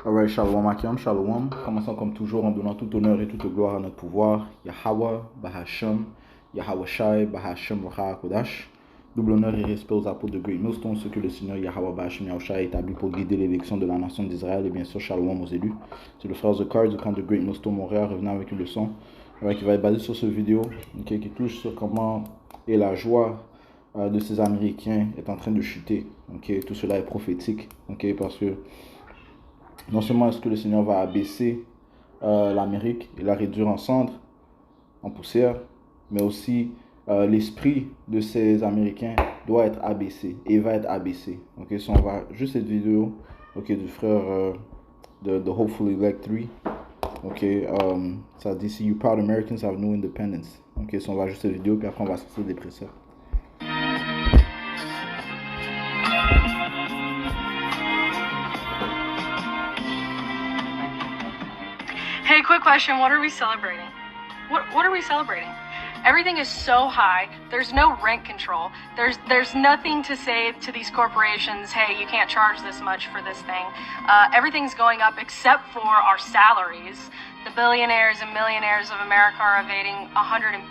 Alright, Shalom Akim, Shalom. Commençons comme toujours en donnant tout honneur et toute gloire à notre pouvoir. Yahweh, Bahashem, Yahweh Shai, Bahashem, Raha Kodash. Double honneur et respect aux apôtres de Great Millstone, ce que le Seigneur Yahweh Bahashem Yahushai a établi pour guider l'élection de la nation d'Israël et bien sûr Shalom aux élus. C'est le frère Zakar du camp de Great Millstone Montréal revenant avec une leçon qui va être basée sur cette vidéo qui touche sur comment et la joie de ces Américains est en train de chuter. Tout cela est prophétique parce que non seulement est-ce que le Seigneur va abaisser l'Amérique et la réduire en cendres, en poussière, mais aussi l'esprit de ces Américains doit être abaissé et va être abaissé. So on va juste cette vidéo du frère de Hopefully Elect 3. Ça dit si you proud Americans have no independence. So on va juste cette vidéo puis après on va sortir des préceptes. Hey, quick question. What are we celebrating? What are we celebrating? Everything is so high. There's no rent control. There's nothing to say to these corporations, hey, you can't charge this much for this thing. Everything's going up except for our salaries. The billionaires and millionaires of America are evading $150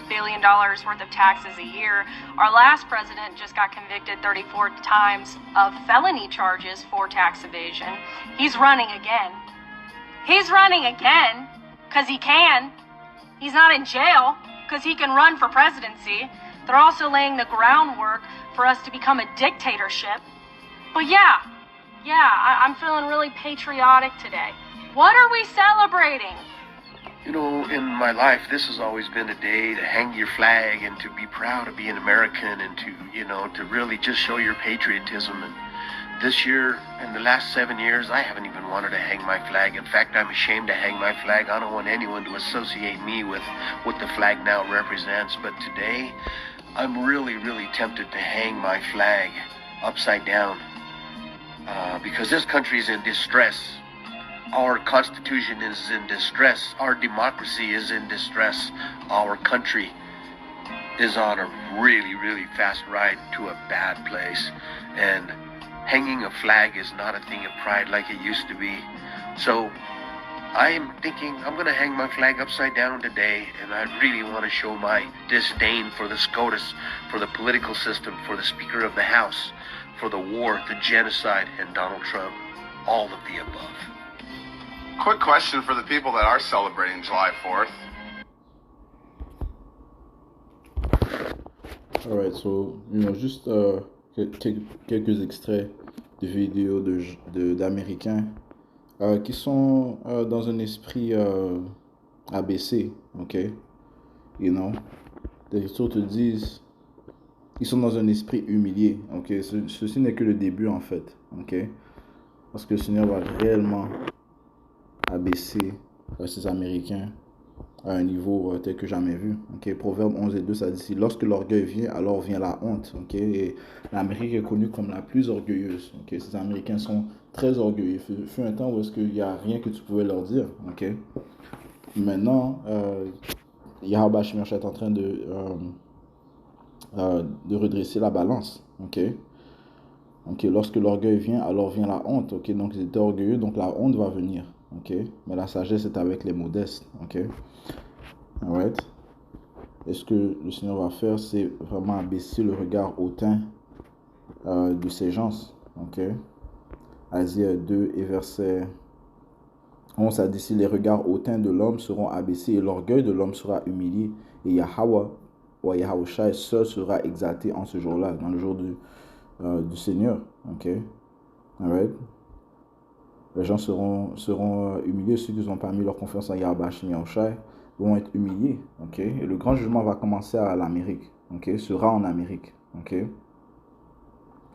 billion worth of taxes a year. Our last president just got convicted 34 times of felony charges for tax evasion. He's running again. He's running again because he can. He's not in jail because he can run for presidency. They're also laying the groundwork for us to become a dictatorship. But I'm feeling really patriotic today. What are we celebrating? You know, in my life, this has always been a day to hang your flag and to be proud to be an American and to really just show your patriotism. And this year, in the last 7 years, I haven't even wanted to hang my flag. In fact, I'm ashamed to hang my flag. I don't want anyone to associate me with what the flag now represents. But today, I'm really, really tempted to hang my flag upside down because this country is in distress. Our Constitution is in distress. Our democracy is in distress. Our country is on a really, really fast ride to a bad place. And hanging a flag is not a thing of pride like it used to be. So I'm thinking I'm going to hang my flag upside down today, and I really want to show my disdain for the SCOTUS, for the political system, for the Speaker of the House, for the war, the genocide, and Donald Trump. All of the above. Quick question for the people that are celebrating July 4th. Alright, so, juste quelques extraits de vidéos d'Américains qui sont dans un esprit abaissé, Les Écritures te disent ils sont dans un esprit humilié, Ceci n'est que le début, en fait, Parce que le Seigneur va réellement abaisser ces Américains à un niveau tel que jamais vu. Proverbe 11 et 2, ça dit, lorsque l'orgueil vient, alors vient la honte. Et l'Amérique est connue comme la plus orgueilleuse. Ces Américains sont très orgueilleux. Il fut un temps où est-ce qu'il n'y a rien que tu pouvais leur dire. Maintenant, Yahweh Shemir est en train de redresser la balance. Lorsque l'orgueil vient, alors vient la honte. Donc ils étaient orgueilleux, donc la honte va venir. Mais la sagesse est avec les modestes. Alright. Et ce que le Seigneur va faire, c'est vraiment abaisser le regard hautain de ces gens. Asaïe 2 et verset 11, ça dit, si les regards hautains de l'homme seront abaissés et l'orgueil de l'homme sera humilié, et Yahweh, ou Yahushai seul sera exalté en ce jour-là, dans le jour du Seigneur. Alright. Les gens seront humiliés, ceux qui n'ont pas mis leur confiance en Yahweh Yahushai vont être humiliés. Et le grand jugement va commencer à l'Amérique. Sera en Amérique.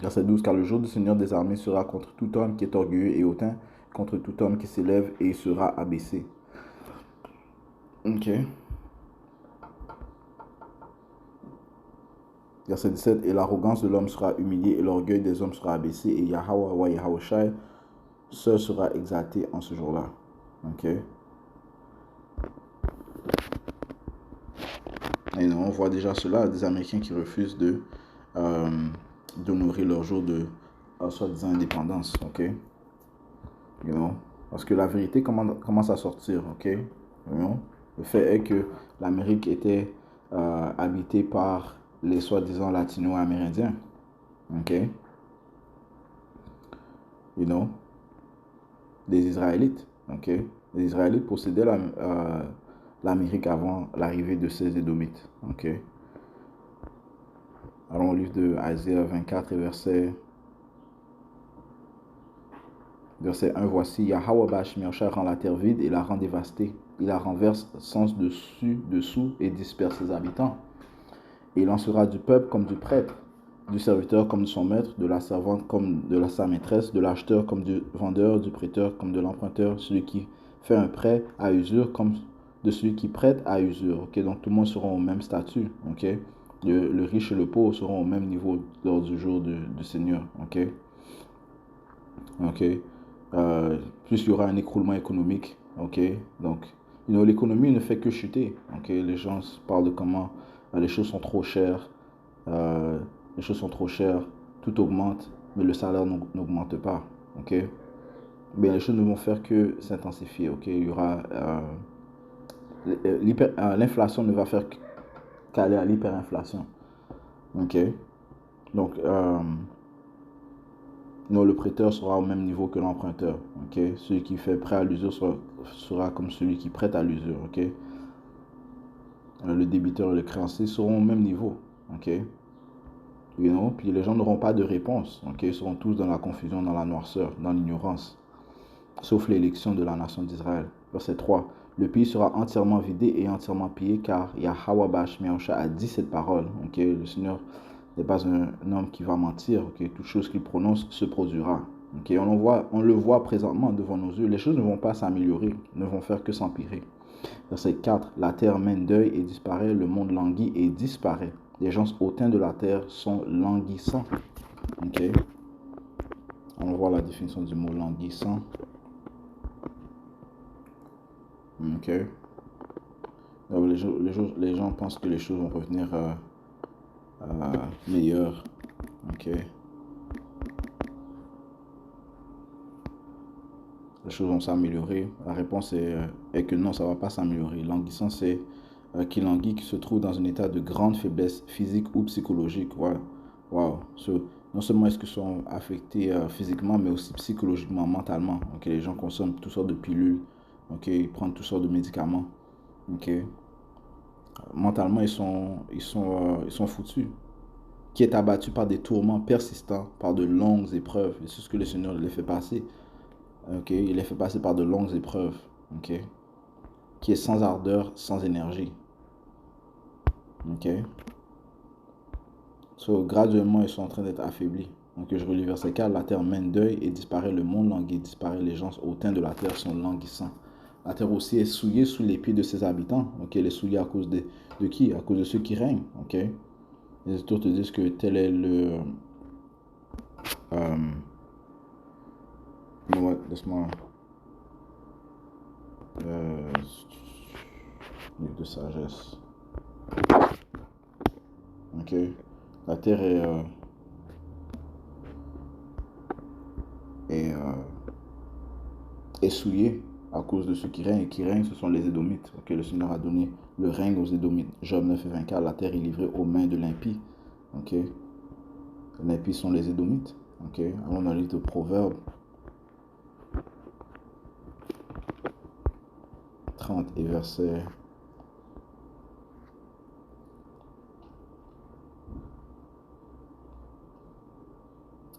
Verset 12, car le jour du Seigneur des armées sera contre tout homme qui est orgueilleux et hautain, contre tout homme qui s'élève et sera abaissé. Verset 17, et l'arrogance de l'homme sera humiliée et l'orgueil des hommes sera abaissé et Yahweh wa Yahushai seul sera exalté en ce jour-là. Et on voit déjà cela, des Américains qui refusent d'honorer leur jour de soi-disant indépendance. You know? Parce que la vérité commence à sortir, ok? You know? Le fait est que l'Amérique était habitée par les soi-disant latino-amérindiens, ok? You know? Des Israélites, ok? Les Israélites possédaient l'Amérique avant l'arrivée de ces Édomites, ok? Allons au livre de Isaïe 24 et verset 1, voici, Yahweh Bashmiosha rend la terre vide et la rend dévastée. Il la renverse sens dessous et disperse ses habitants. Et il en sera du peuple comme du prêtre, du serviteur comme de son maître, de la servante comme de sa maîtresse, de l'acheteur comme du vendeur, du prêteur comme de l'emprunteur, celui qui fait un prêt à usure comme de celui qui prête à usure. Okay? Donc tout le monde sera au même statut. Okay? Le riche et le pauvre seront au même niveau lors du jour du Seigneur. Okay? Okay? Plus il y aura un écroulement économique. Okay? Donc, l'économie ne fait que chuter. Okay? Les gens parlent de comment les choses sont trop chères. Les choses sont trop chères. Tout augmente, mais le salaire n'augmente pas. Okay? Mais les choses ne vont faire que s'intensifier. Okay? Il y aura l'inflation ne va faire qu'aller à l'hyperinflation. Okay? Donc, le prêteur sera au même niveau que l'emprunteur. Okay? Celui qui fait prêt à l'usure sera comme celui qui prête à l'usure. Okay? Le débiteur et le créancier seront au même niveau. Okay? Puis les gens n'auront pas de réponse. Okay? Ils seront tous dans la confusion, dans la noirceur, dans l'ignorance. Sauf l'élection de la nation d'Israël. Verset 3. Le pays sera entièrement vidé et entièrement pillé car Yahweh Bashmiosha a dit cette parole. Okay? Le Seigneur n'est pas un homme qui va mentir. Okay? Toute chose qu'il prononce se produira. Okay? On le voit présentement devant nos yeux. Les choses ne vont pas s'améliorer, ne vont faire que s'empirer. Verset 4. La terre mène deuil et disparaît, le monde languit et disparaît. Les gens hautains de la terre sont languissants. Okay? On voit la définition du mot languissant. Okay. Donc, les gens pensent que les choses vont revenir meilleures. Okay. Les choses vont s'améliorer. La réponse est que non, ça ne va pas s'améliorer. Languissant, c'est qui languit, qui se trouve dans un état de grande faiblesse physique ou psychologique. Wow. Non seulement est-ce qu'ils sont affectés physiquement, mais aussi psychologiquement, mentalement. Okay. Les gens consomment toutes sortes de pilules. Okay. Ils prennent toutes sortes de médicaments. Okay. Mentalement, ils sont foutus. Qui est abattu par des tourments persistants, par de longues épreuves. Et c'est ce que le Seigneur les fait passer. Okay. Il les fait passer par de longues épreuves. Okay. Qui est sans ardeur, sans énergie. Okay. Graduellement, ils sont en train d'être affaiblis. Donc, je relis verset 4. La terre mène deuil et disparaît, le monde languit, disparaît, les gens hautains de la terre sont languissants. La terre aussi est souillée sous les pieds de ses habitants. Okay. Elle est souillée à cause de qui? À cause de ceux qui règnent. Okay. Les Écritures te disent que tel est le... laisse-moi... livre de sagesse. Ok. La terre est souillée à cause de ceux qui règnent. Et qui règnent, ce sont les Édomites. Okay. Le Seigneur a donné le règne aux Édomites. Job 9 et 24, la terre est livrée aux mains de l'impie. Okay. Les impies sont les Édomites. Okay. Allons dans le livre de Proverbes 30 et verset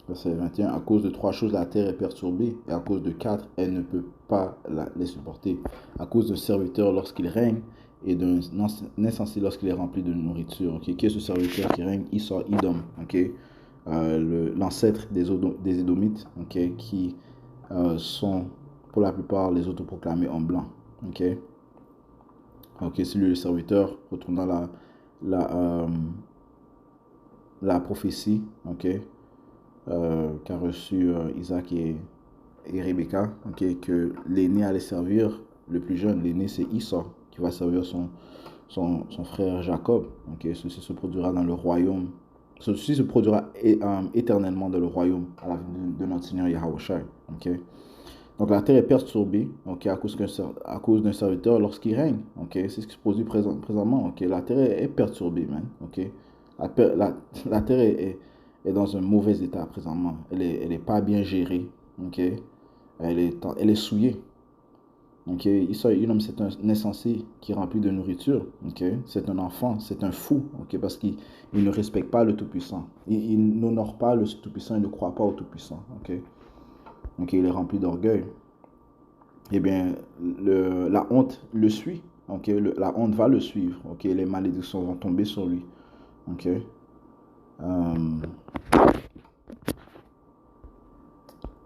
21. À cause de 3 choses, la terre est perturbée, et à cause de 4, elle ne peut pas les supporter. À cause d'un serviteur lorsqu'il règne, et d'un insensé lorsqu'il est rempli de nourriture. Okay? Qui est ce serviteur qui règne? Esau, Edom. Okay? L'ancêtre des Édomites, okay? Qui sont pour la plupart les autoproclamés hommes blancs. Okay? C'est lui le serviteur, retournant la prophétie, okay? Qu'a reçu Isaac et Rebecca, okay? Que l'aîné allait servir le plus jeune. L'aîné, c'est Esau, qui va servir son frère Jacob. Okay? Ceci se produira dans le royaume. Ceci se produira éternellement dans le royaume à la venue de notre Seigneur Yahushua. Okay? Donc la terre est perturbée, ok, à cause d'un serviteur lorsqu'il règne, ok. C'est ce qui se produit présentement, ok. La terre est perturbée, man, ok. La terre est dans un mauvais état présentement. Elle est pas bien gérée, ok. Elle est souillée. Ok, un homme, c'est un insensé qui est rempli de nourriture. Ok, c'est un enfant, c'est un fou. Ok, parce qu'il ne respecte pas le Tout-Puissant. Il n'honore pas le Tout-Puissant, il ne croit pas au Tout-Puissant. Ok, donc il est rempli d'orgueil. Eh bien, la honte le suit. Ok, la honte va le suivre. Ok, les malédictions vont tomber sur lui. Ok.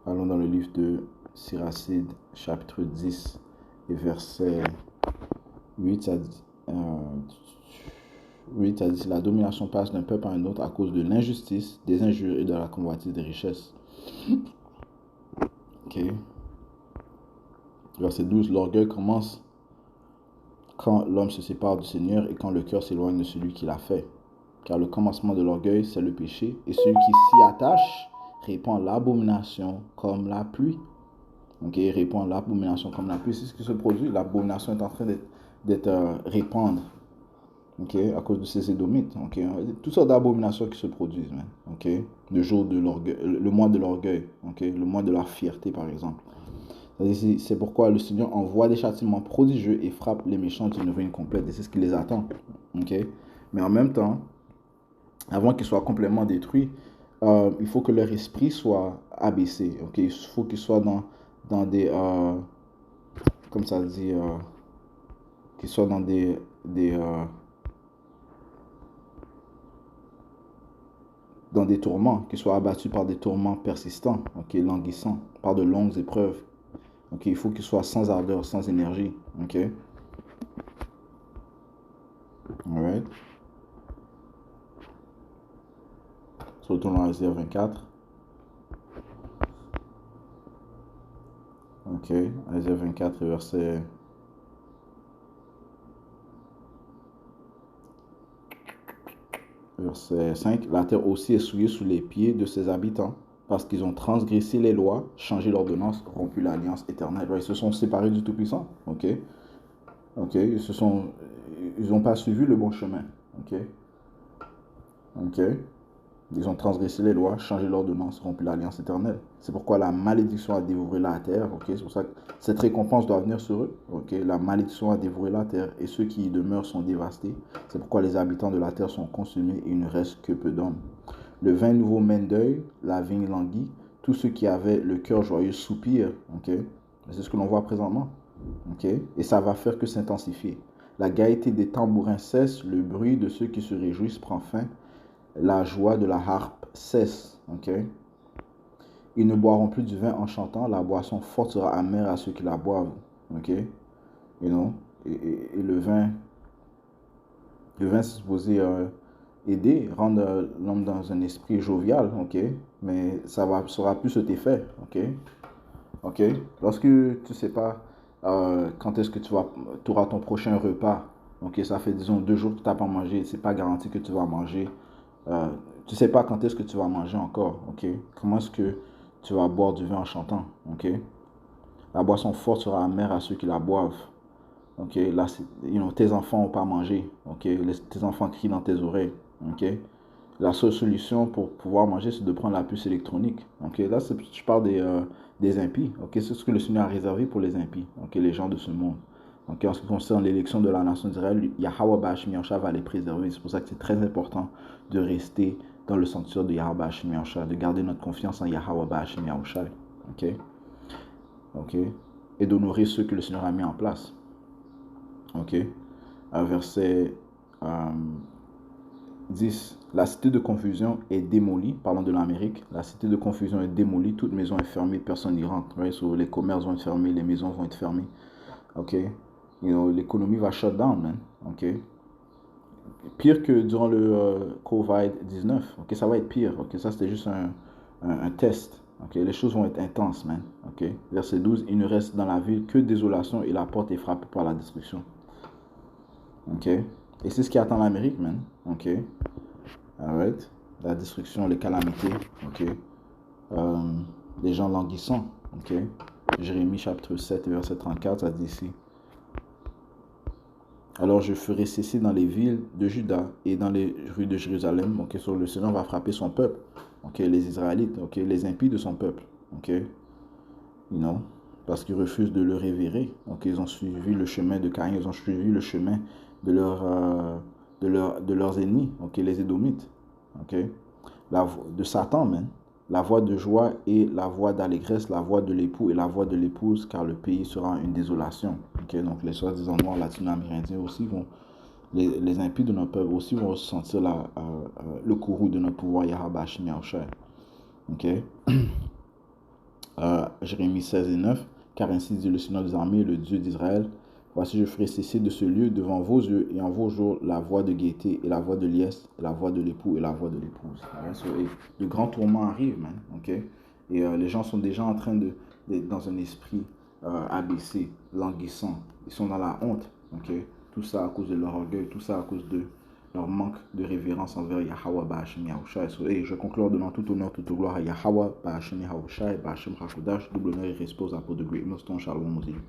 Allons dans le livre de Siracide, chapitre 10, et verset 8, ça dit, 8, ça dit, la domination passe d'un peuple à un autre à cause de l'injustice, des injures et de la convoitise des richesses. Ok. Verset 12, l'orgueil commence quand l'homme se sépare du Seigneur et quand le cœur s'éloigne de celui qui l'a fait. Car le commencement de l'orgueil, c'est le péché, et celui qui s'y attache répand l'abomination comme la pluie. Ok, il répand l'abomination comme la pluie. C'est ce qui se produit. L'abomination est en train d'être répandue. Ok, à cause de ces édomites. Ok, toutes sortes d'abominations qui se produisent. Man. Ok, le jour de l'orgueil, le mois de l'orgueil. Ok, le mois de la fierté, par exemple. C'est pourquoi le Seigneur envoie des châtiments prodigieux et frappe les méchants d'une ruine complète. Et c'est ce qui les attend. Ok, mais en même temps, avant qu'ils soient complètement détruits, il faut que leur esprit soit abaissé. Ok, il faut qu'ils soient dans des, comme ça dit, qu'ils soient dans dans des tourments, qu'ils soient abattus par des tourments persistants, ok, languissants, par de longues épreuves. Ok, il faut qu'ils soient sans ardeur, sans énergie. Ok. Alright. Retournons à Isaïe 24. Ok, Isaïe 24, verset 5. La terre aussi est souillée sous les pieds de ses habitants, parce qu'ils ont transgressé les lois, changé l'ordonnance, rompu l'alliance éternelle. Ils se sont séparés du Tout-Puissant. Ok. Ok, ils n'ont pas suivi le bon chemin. Ok. Ok. Ils ont transgressé les lois, changé l'ordonnance, rompu l'alliance éternelle. C'est pourquoi la malédiction a dévoré la terre. Ok, c'est pour ça que cette récompense doit venir sur eux. Ok, la malédiction a dévoré la terre et ceux qui y demeurent sont dévastés. C'est pourquoi les habitants de la terre sont consumés et il ne reste que peu d'hommes. Le vin nouveau mène deuil, la vigne languit. Tous ceux qui avaient le cœur joyeux soupirent. Ok, c'est ce que l'on voit présentement. Ok, et ça va faire que s'intensifier. La gaieté des tambourins cesse, le bruit de ceux qui se réjouissent prend fin. La joie de la harpe cesse. Ok. Ils ne boiront plus du vin en chantant. La boisson forte sera amère à ceux qui la boivent. Ok. You know? Et le vin c'est supposé aider, rendre l'homme dans un esprit jovial. Ok. Mais ça sera plus cet effet. Ok. Ok. Lorsque tu ne sais pas quand est-ce que tu auras ton prochain repas. Ok. Ça fait disons 2 jours que tu n'as pas mangé. C'est pas garanti que tu vas manger. Tu ne sais pas quand est-ce que tu vas manger encore, ok? Comment est-ce que tu vas boire du vin en chantant, ok? La boisson forte sera amère à ceux qui la boivent, ok? Là, tes enfants n'ont pas mangé, ok? Tes enfants crient dans tes oreilles, ok? La seule solution pour pouvoir manger, c'est de prendre la puce électronique, ok? Là, je parle des impies, ok? C'est ce que le Seigneur a réservé pour les impies, ok? Les gens de ce monde. Donc, en ce qui concerne l'élection de la nation d'Israël, Yahweh Ba'ashim Yahushua va les préserver. C'est pour ça que c'est très important de rester dans le sanctuaire de Yahweh Ba'ashim Yahushua, de garder notre confiance en Yahweh Ba'ashim Yahushua. Ok? Ok? Et d'honorer ceux que le Seigneur a mis en place. Ok? Verset 10. La cité de confusion est démolie. Parlons de l'Amérique. La cité de confusion est démolie. Toute maison est fermée. Personne n'y rentre. Right? So, les commerces vont être fermés. Les maisons vont être fermées. Ok? L'économie va shut down, man. Ok? Pire que durant le COVID-19. Ok? Ça va être pire. Ok? Ça, c'était juste un test. Ok? Les choses vont être intenses, man. Ok? Verset 12. Il ne reste dans la ville que désolation et la porte est frappée par la destruction. Ok? Et c'est ce qui attend l'Amérique, man. Ok? Alright? La destruction, les calamités. Ok? Les gens languissants. Ok? Jérémie chapitre 7, verset 34, ça dit ici. Alors je ferai cesser dans les villes de Juda et dans les rues de Jérusalem. Donc le Seigneur va frapper son peuple. Les Israélites, les impies de son peuple. Parce qu'ils refusent de le révérer. Ils ont suivi le chemin de Caïn, ils ont suivi le chemin de leurs ennemis, les Édomites. De Satan, même. La voix de joie et la voix d'allégresse, la voix de l'époux et la voix de l'épouse, car le pays sera une désolation. Donc les soi-disant noirs latino-amérindiens aussi vont, les impies de notre peuple aussi vont ressentir le courroux de notre pouvoir Yahweh Hashem Yahushua. Jérémie 16 et 9, car ainsi dit le Seigneur des armées, le Dieu d'Israël, voici je ferai cesser de ce lieu devant vos yeux et en vos jours la voix de gaieté et la voix de liesse, et la voix de l'époux et la voix de l'épouse. De grands tourments arrivent, man. Et les gens sont déjà en train d'être dans un esprit abaissé, languissant. Ils sont dans la honte. Tout ça à cause de leur orgueil, tout ça à cause de leur manque de révérence envers Yahweh Ba'Hashem Yahushua. Et je conclue en donnant tout honneur, toute gloire à Yahweh Ba'Hashem Yahushua et Ba'Hashem Hakodash, double honneur et respect aux apôtres de Great Millstone, Shalom aux élus.